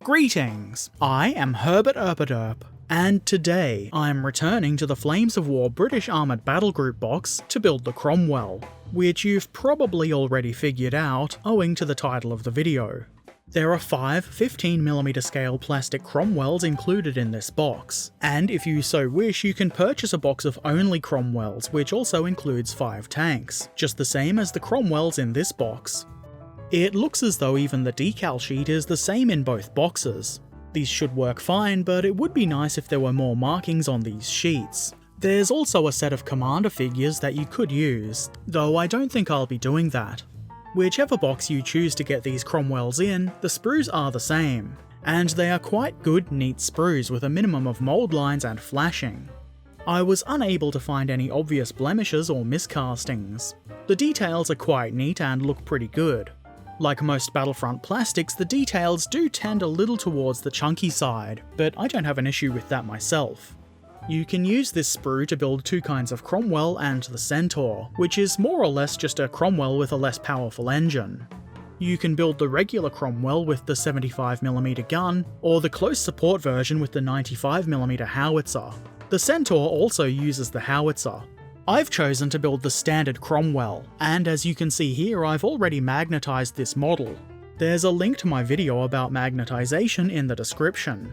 Greetings! I am Herbert Erpaderp, and today I am returning to the Flames of War British Armoured Battle Group box to build the Cromwell, which you've probably already figured out owing to the title of the video. There are 5 15mm scale plastic Cromwells included in this box, and if you so wish you can purchase a box of only Cromwells, which also includes 5 tanks, just the same as the Cromwells in this box. It looks as though even the decal sheet is the same in both boxes. These should work fine, but it would be nice if there were more markings on these sheets. There's also a set of commander figures that you could use, though I don't think I'll be doing that. Whichever box you choose to get these Cromwells in, the sprues are the same, and they are quite good, neat sprues with a minimum of mould lines and flashing. I was unable to find any obvious blemishes or miscastings. The details are quite neat and look pretty good. Like most Battlefront plastics, the details do tend a little towards the chunky side, but I don't have an issue with that myself. You can use this sprue to build 2 kinds of Cromwell and the Centaur, which is more or less just a Cromwell with a less powerful engine. You can build the regular Cromwell with the 75mm gun, or the close support version with the 95mm howitzer. The Centaur also uses the howitzer. I've chosen to build the standard Cromwell, and as you can see here I've already magnetised this model. There's a link to my video about magnetisation in the description.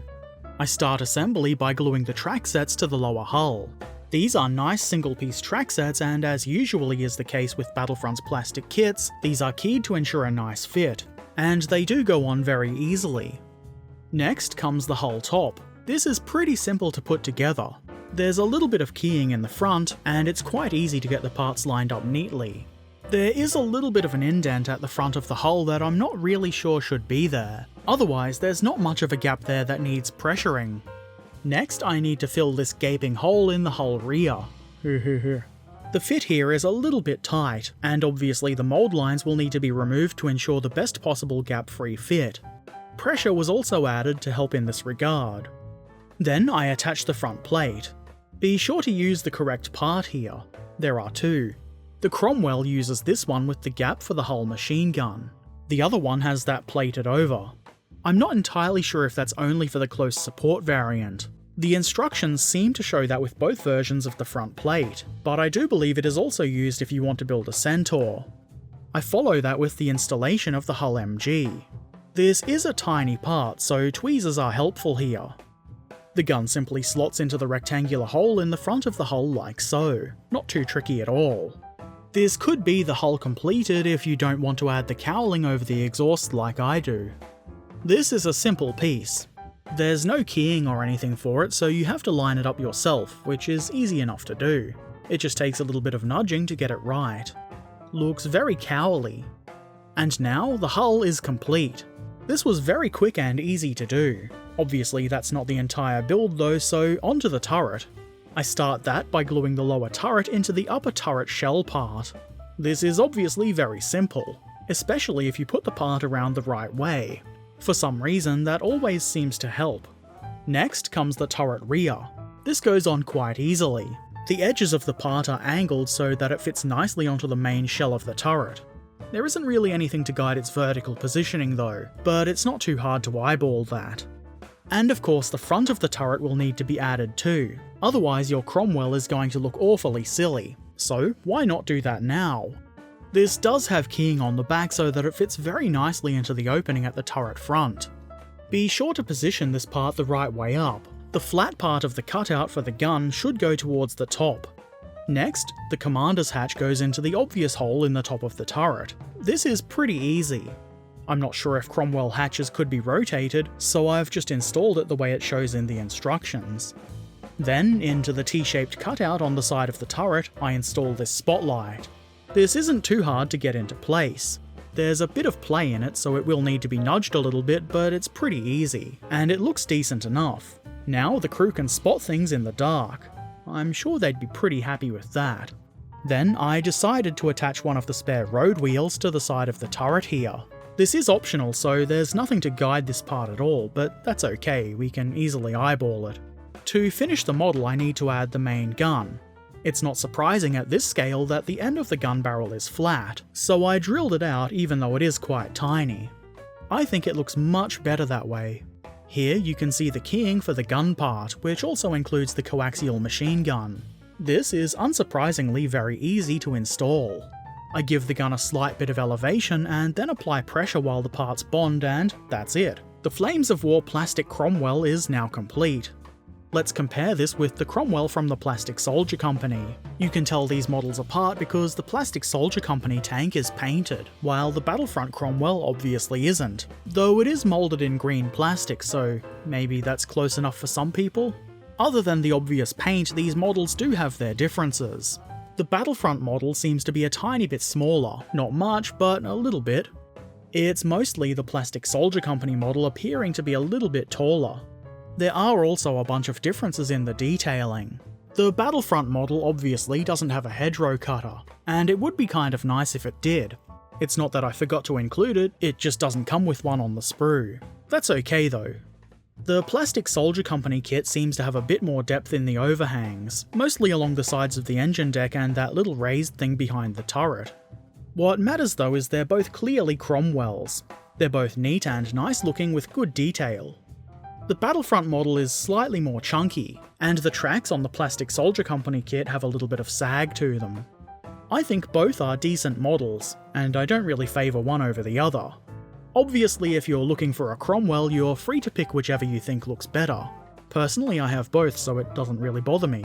I start assembly by gluing the track sets to the lower hull. These are nice single-piece track sets, and as usually is the case with Battlefront's plastic kits, these are keyed to ensure a nice fit, and they do go on very easily. Next comes the hull top. This is pretty simple to put together. There's a little bit of keying in the front, and it's quite easy to get the parts lined up neatly. There is a little bit of an indent at the front of the hull that I'm not really sure should be there. Otherwise, there's not much of a gap there that needs pressuring. Next, I need to fill this gaping hole in the hull rear. The fit here is a little bit tight, and obviously the mould lines will need to be removed to ensure the best possible gap-free fit. Pressure was also added to help in this regard. Then I attach the front plate. Be sure to use the correct part here. There are 2. The Cromwell uses this one with the gap for the hull machine gun. The other one has that plated over. I'm not entirely sure if that's only for the close support variant. The instructions seem to show that with both versions of the front plate, but I do believe it is also used if you want to build a Centaur. I follow that with the installation of the hull MG. This is a tiny part, so tweezers are helpful here. The gun simply slots into the rectangular hole in the front of the hull like so. Not too tricky at all. This could be the hull completed if you don't want to add the cowling over the exhaust like I do. This is a simple piece. There's no keying or anything for it, so you have to line it up yourself, which is easy enough to do. It just takes a little bit of nudging to get it right. Looks very cowly. And now the hull is complete. This was very quick and easy to do. Obviously that's not the entire build though, so onto the turret. I start that by gluing the lower turret into the upper turret shell part. This is obviously very simple, especially if you put the part around the right way. For some reason, that always seems to help. Next comes the turret rear. This goes on quite easily. The edges of the part are angled so that it fits nicely onto the main shell of the turret. There isn't really anything to guide its vertical positioning though, but it's not too hard to eyeball that. And of course the front of the turret will need to be added too, otherwise your Cromwell is going to look awfully silly, so why not do that now? This does have keying on the back so that it fits very nicely into the opening at the turret front. Be sure to position this part the right way up. The flat part of the cutout for the gun should go towards the top. Next, the commander's hatch goes into the obvious hole in the top of the turret. This is pretty easy. I'm not sure if Cromwell hatches could be rotated, so I've just installed it the way it shows in the instructions. Then, into the T-shaped cutout on the side of the turret, I install this spotlight. This isn't too hard to get into place. There's a bit of play in it, so it will need to be nudged a little bit, but it's pretty easy, and it looks decent enough. Now the crew can spot things in the dark. I'm sure they'd be pretty happy with that. Then I decided to attach one of the spare road wheels to the side of the turret here. This is optional, so there's nothing to guide this part at all, but that's okay, we can easily eyeball it. To finish the model I need to add the main gun. It's not surprising at this scale that the end of the gun barrel is flat, so I drilled it out even though it is quite tiny. I think it looks much better that way. Here you can see the keying for the gun part, which also includes the coaxial machine gun. This is unsurprisingly very easy to install. I give the gun a slight bit of elevation and then apply pressure while the parts bond, and that's it. The Flames of War Plastic Cromwell is now complete. Let's compare this with the Cromwell from the Plastic Soldier Company. You can tell these models apart because the Plastic Soldier Company tank is painted, while the Battlefront Cromwell obviously isn't, though it is moulded in green plastic, so maybe that's close enough for some people? Other than the obvious paint, these models do have their differences. The Battlefront model seems to be a tiny bit smaller, not much, but a little bit. It's mostly the Plastic Soldier Company model appearing to be a little bit taller. There are also a bunch of differences in the detailing. The Battlefront model obviously doesn't have a hedgerow cutter, and it would be kind of nice if it did. It's not that I forgot to include it, it just doesn't come with one on the sprue. That's okay though. The Plastic Soldier Company kit seems to have a bit more depth in the overhangs, mostly along the sides of the engine deck and that little raised thing behind the turret. What matters though is they're both clearly Cromwells. They're both neat and nice looking with good detail. The Battlefront model is slightly more chunky, and the tracks on the Plastic Soldier Company kit have a little bit of sag to them. I think both are decent models, and I don't really favour one over the other. Obviously, if you're looking for a Cromwell, you're free to pick whichever you think looks better. Personally, I have both, so it doesn't really bother me.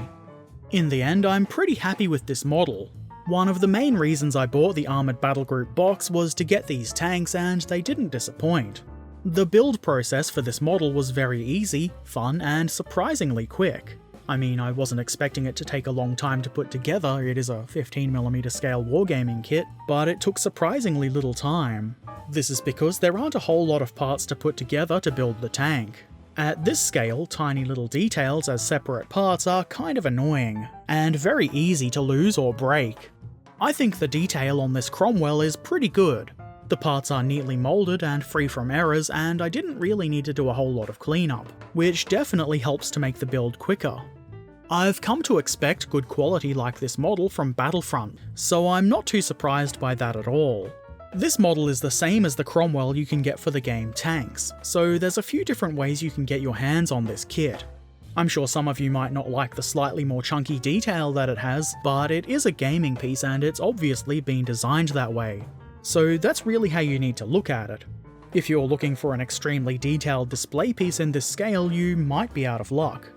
In the end, I'm pretty happy with this model. One of the main reasons I bought the Armoured Battle Group box was to get these tanks, and they didn't disappoint. The build process for this model was very easy, fun, and surprisingly quick. I mean, I wasn't expecting it to take a long time to put together, it is a 15mm scale wargaming kit, but it took surprisingly little time. This is because there aren't a whole lot of parts to put together to build the tank. At this scale, tiny little details as separate parts are kind of annoying, and very easy to lose or break. I think the detail on this Cromwell is pretty good. The parts are neatly moulded and free from errors, and I didn't really need to do a whole lot of cleanup, which definitely helps to make the build quicker. I've come to expect good quality like this model from Battlefront, so I'm not too surprised by that at all. This model is the same as the Cromwell you can get for the game Tanks, so there's a few different ways you can get your hands on this kit. I'm sure some of you might not like the slightly more chunky detail that it has, but it is a gaming piece and it's obviously been designed that way. So that's really how you need to look at it. If you're looking for an extremely detailed display piece in this scale, you might be out of luck.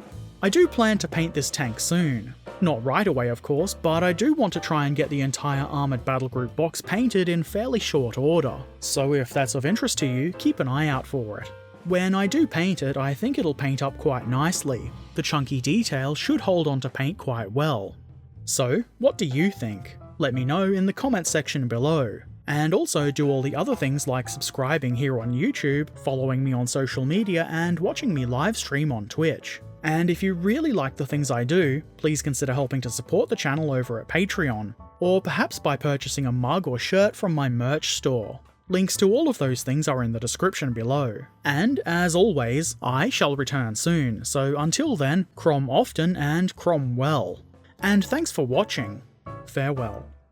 I do plan to paint this tank soon. Not right away of course, but I do want to try and get the entire Armoured Battle Group box painted in fairly short order, so if that's of interest to you, keep an eye out for it. When I do paint it, I think it'll paint up quite nicely. The chunky detail should hold on to paint quite well. So, what do you think? Let me know in the comments section below. And also do all the other things like subscribing here on YouTube, following me on social media, and watching me live stream on Twitch. And if you really like the things I do, please consider helping to support the channel over at Patreon, or perhaps by purchasing a mug or shirt from my merch store. Links to all of those things are in the description below. And, as always, I shall return soon, so until then, crom often and crom well. And thanks for watching. Farewell.